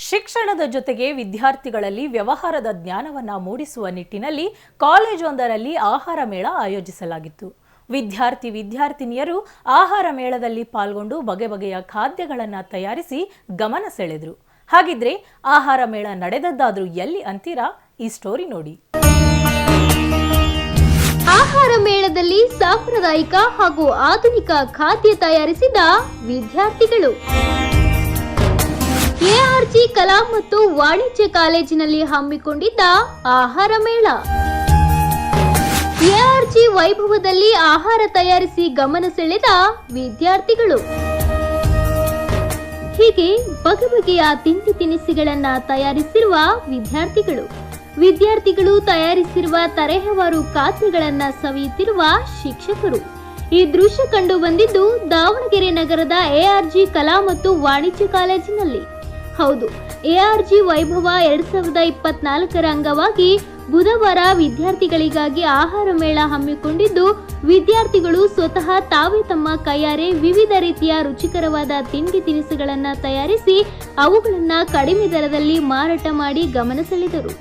ಶಿಕ್ಷಣದ ಜೊತೆಗೆ ವಿದ್ಯಾರ್ಥಿಗಳಲ್ಲಿ ವ್ಯವಹಾರದ ಜ್ಞಾನವನ್ನು ಮೂಡಿಸುವ ನಿಟ್ಟಿನಲ್ಲಿ ಕಾಲೇಜೊಂದರಲ್ಲಿ ಆಹಾರ ಮೇಳ ಆಯೋಜಿಸಲಾಗಿತ್ತು. ವಿದ್ಯಾರ್ಥಿನಿಯರು ಆಹಾರ ಮೇಳದಲ್ಲಿ ಪಾಲ್ಗೊಂಡು ಬಗೆ ಬಗೆಯ ಖಾದ್ಯಗಳನ್ನು ತಯಾರಿಸಿ ಗಮನ ಸೆಳೆದರು. ಹಾಗಿದ್ರೆ ಆಹಾರ ಮೇಳ ನಡೆದದ್ದಾದ್ರೂ ಎಲ್ಲಿ ಅಂತೀರಾ? ಈ ಸ್ಟೋರಿ ನೋಡಿ. ಆಹಾರ ಮೇಳದಲ್ಲಿ ಸಾಂಪ್ರದಾಯಿಕ ಹಾಗೂ ಆಧುನಿಕ ಖಾದ್ಯ ತಯಾರಿಸಿದ ವಿದ್ಯಾರ್ಥಿಗಳು. ಎಆರ್ಜಿ ಕಲಾ ಮತ್ತು ವಾಣಿಜ್ಯ ಕಾಲೇಜಿನಲ್ಲಿ ಹಮ್ಮಿಕೊಂಡಿದ್ದ ಆಹಾರ ಮೇಳ. ಎಆರ್ಜಿ ವೈಭವದಲ್ಲಿ ಆಹಾರ ತಯಾರಿಸಿ ಗಮನ ಸೆಳೆದ ವಿದ್ಯಾರ್ಥಿಗಳು. ಹೀಗೆ ಬಗೆ ಬಗೆಯ ತಿಂಡಿ ತಿನಿಸುಗಳನ್ನ ತಯಾರಿಸಿರುವ ವಿದ್ಯಾರ್ಥಿಗಳು ತಯಾರಿಸಿರುವ ತರಹೇವಾರು ಖಾದ್ಯಗಳನ್ನ ಸವಿಯುತ್ತಿರುವ ಶಿಕ್ಷಕರು. ಈ ದೃಶ್ಯ ಕಂಡು ಬಂದಿದ್ದು ದಾವಣಗೆರೆ ನಗರದ ಎಆರ್ಜಿ ಕಲಾ ಮತ್ತು ವಾಣಿಜ್ಯ ಕಾಲೇಜಿನಲ್ಲಿ. ಹೌದು, ಎಆರ್ಜಿ ವೈಭವ 2024ರ ಅಂಗವಾಗಿ ಬುಧವಾರ ವಿದ್ಯಾರ್ಥಿಗಳಿಗಾಗಿ ಆಹಾರ ಮೇಳ ಹಮ್ಮಿಕೊಂಡಿದ್ದು, ವಿದ್ಯಾರ್ಥಿಗಳು ಸ್ವತಃ ತಾವೇ ತಮ್ಮ ಕೈಯಾರೆ ವಿವಿಧ ರೀತಿಯ ರುಚಿಕರವಾದ ತಿಂಡಿ ತಿನಿಸುಗಳನ್ನು ತಯಾರಿಸಿ ಅವುಗಳನ್ನು ಕಡಿಮೆ ದರದಲ್ಲಿ ಮಾರಾಟ ಮಾಡಿ ಗಮನ ಸೆಳೆದರು.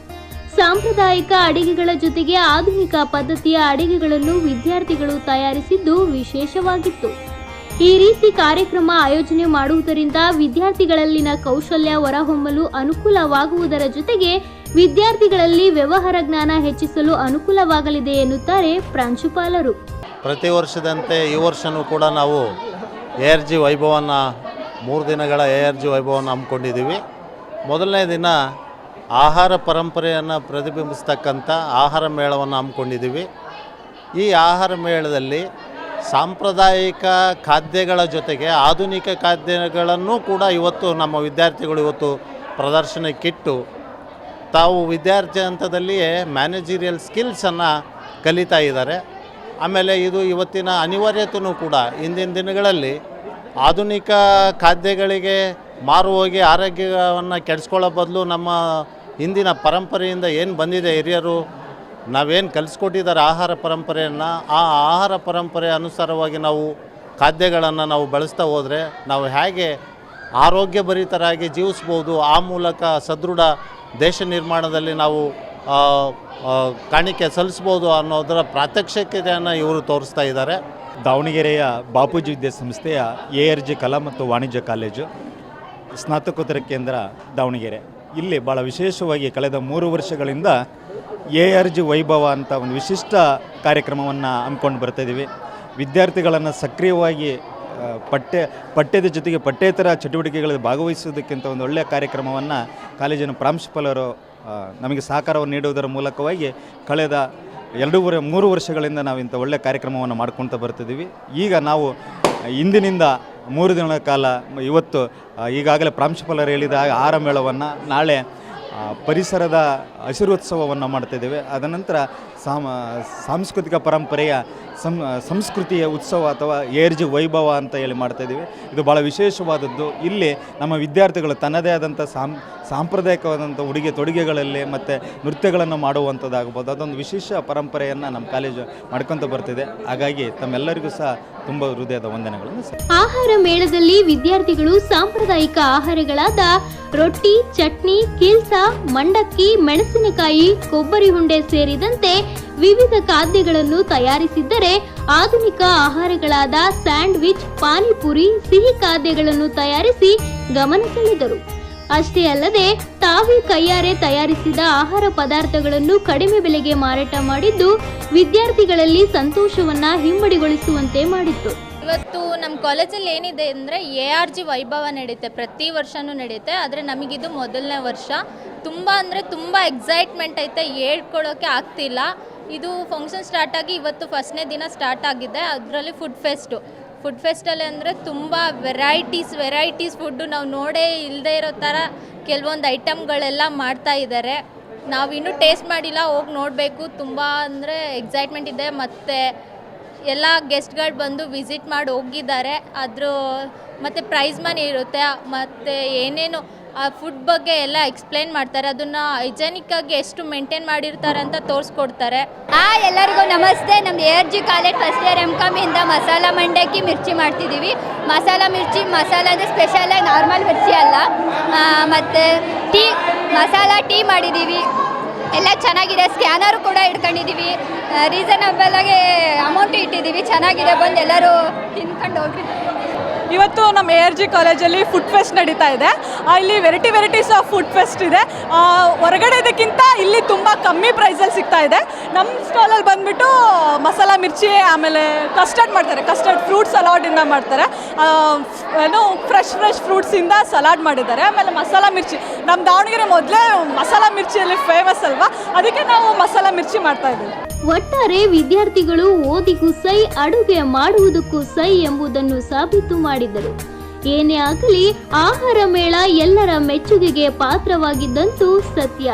ಸಾಂಪ್ರದಾಯಿಕ ಅಡಿಗೆಗಳ ಜೊತೆಗೆ ಆಧುನಿಕ ಪದ್ಧತಿಯ ಅಡಿಗೆಗಳನ್ನು ವಿದ್ಯಾರ್ಥಿಗಳು ತಯಾರಿಸಿದ್ದು ವಿಶೇಷವಾಗಿತ್ತು. ಈ ರೀತಿ ಕಾರ್ಯಕ್ರಮ ಆಯೋಜನೆ ಮಾಡುವುದರಿಂದ ವಿದ್ಯಾರ್ಥಿಗಳಲ್ಲಿನ ಕೌಶಲ್ಯ ಹೊರಹೊಮ್ಮಲು ಅನುಕೂಲವಾಗುವುದರ ಜೊತೆಗೆ ವಿದ್ಯಾರ್ಥಿಗಳಲ್ಲಿ ವ್ಯವಹಾರ ಜ್ಞಾನ ಹೆಚ್ಚಿಸಲು ಅನುಕೂಲವಾಗಲಿದೆ ಎನ್ನುತ್ತಾರೆ ಪ್ರಾಂಶುಪಾಲರು. ಪ್ರತಿ ವರ್ಷದಂತೆ ಈ ವರ್ಷವೂ ಕೂಡ ನಾವು ಎಆರ್ಜಿ ವೈಭವನ 3 ದಿನಗಳ ಎಆರ್ಜಿ ವೈಭವನ ಹಮ್ಮಿಕೊಂಡಿದ್ದೀವಿ. ಮೊದಲನೇ ದಿನ ಆಹಾರ ಪರಂಪರೆಯನ್ನು ಪ್ರತಿಬಿಂಬಿಸ್ತಕ್ಕಂಥ ಆಹಾರ ಮೇಳವನ್ನು ಹಮ್ಮಿಕೊಂಡಿದ್ದೀವಿ. ಈ ಆಹಾರ ಮೇಳದಲ್ಲಿ ಸಾಂಪ್ರದಾಯಿಕ ಖಾದ್ಯಗಳ ಜೊತೆಗೆ ಆಧುನಿಕ ಖಾದ್ಯಗಳನ್ನು ಕೂಡ ಇವತ್ತು ನಮ್ಮ ವಿದ್ಯಾರ್ಥಿಗಳು ಪ್ರದರ್ಶನಕ್ಕಿಟ್ಟು ತಾವು ವಿದ್ಯಾರ್ಥಿ ಹಂತದಲ್ಲಿಯೇ ಮ್ಯಾನೇಜರಿಯಲ್ ಸ್ಕಿಲ್ಸನ್ನು ಕಲಿತಾ ಇದ್ದಾರೆ. ಆಮೇಲೆ ಇದು ಇವತ್ತಿನ ಅನಿವಾರ್ಯತೆಯೂ ಕೂಡ. ಇಂದಿನ ದಿನಗಳಲ್ಲಿ ಆಧುನಿಕ ಖಾದ್ಯಗಳಿಗೆ ಮಾರು ಹೋಗಿ ಆರೋಗ್ಯವನ್ನು ಕೆಡಿಸ್ಕೊಳ್ಳೋ ಬದಲು ನಮ್ಮ ಹಿಂದಿನ ಪರಂಪರೆಯಿಂದ ಏನು ಬಂದಿದೆ, ಹಿರಿಯರು ನಾವೇನು ಕಲಿಸ್ಕೊಟ್ಟಿದ್ದಾರೆ ಆಹಾರ ಪರಂಪರೆಯನ್ನು, ಆ ಆಹಾರ ಪರಂಪರೆ ಅನುಸಾರವಾಗಿ ನಾವು ಖಾದ್ಯಗಳನ್ನು ನಾವು ಬಳಸ್ತಾ ಹೋದರೆ ನಾವು ಹೇಗೆ ಆರೋಗ್ಯಭರಿತರಾಗಿ ಜೀವಿಸ್ಬೋದು, ಆ ಮೂಲಕ ಸದೃಢ ದೇಶ ನಿರ್ಮಾಣದಲ್ಲಿ ನಾವು ಕಾಣಿಕೆ ಸಲ್ಲಿಸ್ಬೋದು ಅನ್ನೋದರ ಪ್ರಾತ್ಯಕ್ಷಿಕೆಯನ್ನು ಇವರು ತೋರಿಸ್ತಾ ಇದ್ದಾರೆ. ದಾವಣಗೆರೆಯ ಬಾಪೂಜಿ ವಿದ್ಯಾಸಂಸ್ಥೆಯ ಎಆರ್ಜಿ ಕಲಾ ಮತ್ತು ವಾಣಿಜ್ಯ ಕಾಲೇಜು ಸ್ನಾತಕೋತ್ತರ ಕೇಂದ್ರ ದಾವಣಗೆರೆ ಇಲ್ಲಿ ಭಾಳ ವಿಶೇಷವಾಗಿ ಕಳೆದ 3 ವರ್ಷಗಳಿಂದ ಎಆರ್ಜಿ ವೈಭವ ಅಂತ ಒಂದು ವಿಶಿಷ್ಟ ಕಾರ್ಯಕ್ರಮವನ್ನು ಹಮ್ಮಿಕೊಂಡು ಬರ್ತಾಯಿದ್ದೀವಿ. ವಿದ್ಯಾರ್ಥಿಗಳನ್ನು ಸಕ್ರಿಯವಾಗಿ ಪಠ್ಯದ ಜೊತೆಗೆ ಪಠ್ಯೇತರ ಚಟುವಟಿಕೆಗಳಲ್ಲಿ ಭಾಗವಹಿಸುವುದಕ್ಕಿಂತ ಒಂದು ಒಳ್ಳೆಯ ಕಾರ್ಯಕ್ರಮವನ್ನು ಕಾಲೇಜಿನ ಪ್ರಾಂಶುಪಾಲರು ನಮಗೆ ಸಹಕಾರವನ್ನು ನೀಡುವುದರ ಮೂಲಕವಾಗಿ ಕಳೆದ 2-3 ವರ್ಷಗಳಿಂದ ನಾವು ಇಂಥ ಒಳ್ಳೆಯ ಕಾರ್ಯಕ್ರಮವನ್ನು ಮಾಡ್ಕೊಳ್ತಾ ಬರ್ತಿದ್ದೀವಿ. ಈಗ ನಾವು ಇಂದಿನಿಂದ 3 ದಿನಗಳ ಕಾಲ ಇವತ್ತು ಈಗಾಗಲೇ ಪ್ರಾಂಶುಪಾಲರು ಹೇಳಿದ ಆಹಾರ ಮೇಳವನ್ನು, ನಾಳೆ ಪರಿಸರದ ಹಸಿರುತ್ಸವವನ್ನು ಮಾಡ್ತಾಯಿದ್ದೇವೆ. ಅದನಂತರ ಸಾಂಸ್ಕೃತಿಕ ಪರಂಪರೆಯ ಸಂಸ್ಕೃತಿಯ ಉತ್ಸವ ಅಥವಾ ಎಆರ್ಜಿ ವೈಭವ ಅಂತ ಹೇಳಿ ಮಾಡ್ತಾಯಿದ್ದೀವಿ. ಇದು ಭಾಳ ವಿಶೇಷವಾದದ್ದು. ಇಲ್ಲಿ ನಮ್ಮ ವಿದ್ಯಾರ್ಥಿಗಳು ತನ್ನದೇ ಆದಂಥ ಸಾಂಪ್ರದಾಯಿಕವಾದಂಥ ಉಡುಗೆ ತೊಡುಗೆಗಳಲ್ಲಿ ಮತ್ತು ನೃತ್ಯಗಳನ್ನು ಮಾಡುವಂಥದ್ದಾಗ್ಬೋದು. ಅದೊಂದು ವಿಶೇಷ ಪರಂಪರೆಯನ್ನು ನಮ್ಮ ಕಾಲೇಜು ಮಾಡ್ಕೊತ ಬರ್ತಿದೆ. ಹಾಗಾಗಿ ತಮ್ಮೆಲ್ಲರಿಗೂ ಸಹ ತುಂಬ ಹೃದಯದ ವಂದನೆಗಳನ್ನು. ಆಹಾರ ಮೇಳದಲ್ಲಿ ವಿದ್ಯಾರ್ಥಿಗಳು ಸಾಂಪ್ರದಾಯಿಕ ಆಹಾರಗಳಾದ ರೊಟ್ಟಿ, ಚಟ್ನಿ, ಕಿಲ್ಸ, ಮಂಡಕ್ಕಿ, ಮೆಣಸಿನಕಾಯಿ, ಕೊಬ್ಬರಿ ಉಂಡೆ ಸೇರಿದಂತೆ ವಿವಿಧ ಖಾದ್ಯಗಳನ್ನು ತಯಾರಿಸಿದ್ದರೆ, ಆಧುನಿಕ ಆಹಾರಗಳಾದ ಸ್ಯಾಂಡ್ವಿಚ್, ಪಾನಿಪುರಿ, ಸಿಹಿ ಖಾದ್ಯಗಳನ್ನು ತಯಾರಿಸಿ ಗಮನ ಸೆಳೆದರು. ಅಷ್ಟೇ ಅಲ್ಲದೆ ತಾವೇ ಕೈಯಾರೆ ತಯಾರಿಸಿದ ಆಹಾರ ಪದಾರ್ಥಗಳನ್ನು ಕಡಿಮೆ ಬೆಲೆಗೆ ಮಾರಾಟ ಮಾಡಿದ್ದು ವಿದ್ಯಾರ್ಥಿಗಳಲ್ಲಿ ಸಂತೋಷವನ್ನ ಹಿಮ್ಮಡಿಗೊಳಿಸುವಂತೆ ಮಾಡಿತ್ತು. ಇವತ್ತು ನಮ್ಮ ಕಾಲೇಜಲ್ಲಿ ಏನಿದೆ ಅಂದರೆ ಎಆರ್ಜಿ ವೈಭವ ನಡೆಯುತ್ತೆ, ಪ್ರತಿ ವರ್ಷವೂ ನಡೆಯುತ್ತೆ. ಆದರೆ ನಮಗಿದು ಮೊದಲನೇ ವರ್ಷ. ತುಂಬ ಅಂದರೆ ತುಂಬ ಎಕ್ಸೈಟ್ಮೆಂಟ್ ಐತೆ, ಹೇಳ್ಕೊಳ್ಳೋಕ್ಕೆ ಆಗ್ತಿಲ್ಲ. ಇದು ಫಂಕ್ಷನ್ ಸ್ಟಾರ್ಟ್ ಆಗಿ ಇವತ್ತು ಫಸ್ಟ್ನೇ ದಿನ ಸ್ಟಾರ್ಟ್ ಆಗಿದೆ. ಅದರಲ್ಲಿ ಫುಡ್ ಫೆಸ್ಟಲ್ಲಿ ಅಂದರೆ ತುಂಬ ವೆರೈಟೀಸ್ ಫುಡ್ಡು ನಾವು ನೋಡೇ ಇಲ್ಲದೆ ಇರೋ ಥರ ಕೆಲವೊಂದು ಐಟಮ್ಗಳೆಲ್ಲ ಮಾಡ್ತಾ ಇದ್ದಾರೆ. ನಾವು ಇನ್ನೂ ಟೇಸ್ಟ್ ಮಾಡಿಲ್ಲ, ಹೋಗಿ ನೋಡಬೇಕು. ತುಂಬ ಅಂದರೆ ಎಕ್ಸೈಟ್ಮೆಂಟ್ ಇದೆ. ಮತ್ತು ಎಲ್ಲ ಗೆಸ್ಟ್ಗಳು ಬಂದು ವಿಸಿಟ್ ಮಾಡಿ ಹೋಗಿದ್ದಾರೆ. ಮತ್ತು ಪ್ರೈಸ್ ಮನಿ ಇರುತ್ತೆ, ಮತ್ತು ಏನೇನು ಆ ಫುಡ್ ಬಗ್ಗೆ ಎಲ್ಲ ಎಕ್ಸ್ಪ್ಲೇನ್ ಮಾಡ್ತಾರೆ. ಅದನ್ನು ಹೈಜೆನಿಕ್ಕಾಗಿ ಎಷ್ಟು ಮೇಂಟೈನ್ ಮಾಡಿರ್ತಾರೆ ಅಂತ ತೋರಿಸ್ಕೊಡ್ತಾರೆ. ಎಲ್ಲರಿಗೂ ನಮಸ್ತೆ. ನಮ್ಮ ARG college first year MCOM masala ಮಂಡಕ್ಕಿ ಮಿರ್ಚಿ ಮಾಡ್ತಿದ್ದೀವಿ. ಮಸಾಲ ಅಂದರೆ ಸ್ಪೆಷಲಾಗಿ ನಾರ್ಮಲ್ ಮಿರ್ಚಿ ಅಲ್ಲ. ಮತ್ತು ಟೀ ಮಸಾಲ ಟೀ ಮಾಡಿದ್ದೀವಿ, ಎಲ್ಲ ಚೆನ್ನಾಗಿದೆ. ಸ್ಕ್ಯಾನರು ಕೂಡ ಇಟ್ಕೊಂಡಿದ್ದೀವಿ, ರೀಸನಬಲ್ ಆಗಿ ಅಮೌಂಟು ಇಟ್ಟಿದ್ದೀವಿ, ಚೆನ್ನಾಗಿದೆ. ಬಂದು ಎಲ್ಲರೂ ತಿನ್ಕೊಂಡು ಹೋಗ್ರಿ. ಇವತ್ತು ನಮ್ಮ ARG ಕಾಲೇಜಲ್ಲಿ ಫುಡ್ ಫೆಸ್ಟ್ ನಡೀತಾ ಇದೆ. ಇಲ್ಲಿ ವೆರೈಟೀಸ್ ಆಫ್ ಫುಡ್ ಫೆಸ್ಟ್ ಇದೆ. ಹೊರಗಡೆದಕ್ಕಿಂತ ಇಲ್ಲಿ ತುಂಬ ಕಮ್ಮಿ ಪ್ರೈಸಲ್ಲಿ ಸಿಗ್ತಾ ಇದೆ. ನಮ್ಮ ಸ್ಟಾಲಲ್ಲಿ ಬಂದುಬಿಟ್ಟು ಮಸಾಲ ಮಿರ್ಚಿ, ಆಮೇಲೆ ಕಸ್ಟರ್ಡ್ ಮಾಡ್ತಾರೆ, ಕಸ್ಟರ್ಡ್ ಫ್ರೂಟ್ ಸಲಾಡಿಂದ ಮಾಡ್ತಾರೆ. ಏನು ಫ್ರೆಶ್ ಫ್ರೂಟ್ಸಿಂದ ಸಲಾಡ್ ಮಾಡಿದ್ದಾರೆ. ಆಮೇಲೆ ಮಸಾಲ ಮಿರ್ಚಿ, ನಮ್ಮ ದಾವಣಗೆರೆ ಮೊದಲೇ ಮಸಾಲ ಮಿರ್ಚಿಯಲ್ಲಿ ಫೇಮಸ್ ಅಲ್ವಾ, ಅದಕ್ಕೆ ನಾವು ಮಸಾಲ ಮಿರ್ಚಿ ಮಾಡ್ತಾ ಇದ್ದೀವಿ. ಒಟ್ಟಾರೆ ವಿದ್ಯಾರ್ಥಿಗಳು ಓದಿಗೂ ಸೈ, ಅಡುಗೆ ಮಾಡುವುದಕ್ಕೂ ಸೈ ಎಂಬುದನ್ನು ಸಾಬೀತು ಮಾಡಿದರು. ಏನೇ ಆಗಲಿ ಆಹಾರ ಮೇಳ ಎಲ್ಲರ ಮೆಚ್ಚುಗೆಗೆ ಪಾತ್ರವಾಗಿದ್ದಂತೂ ಸತ್ಯ.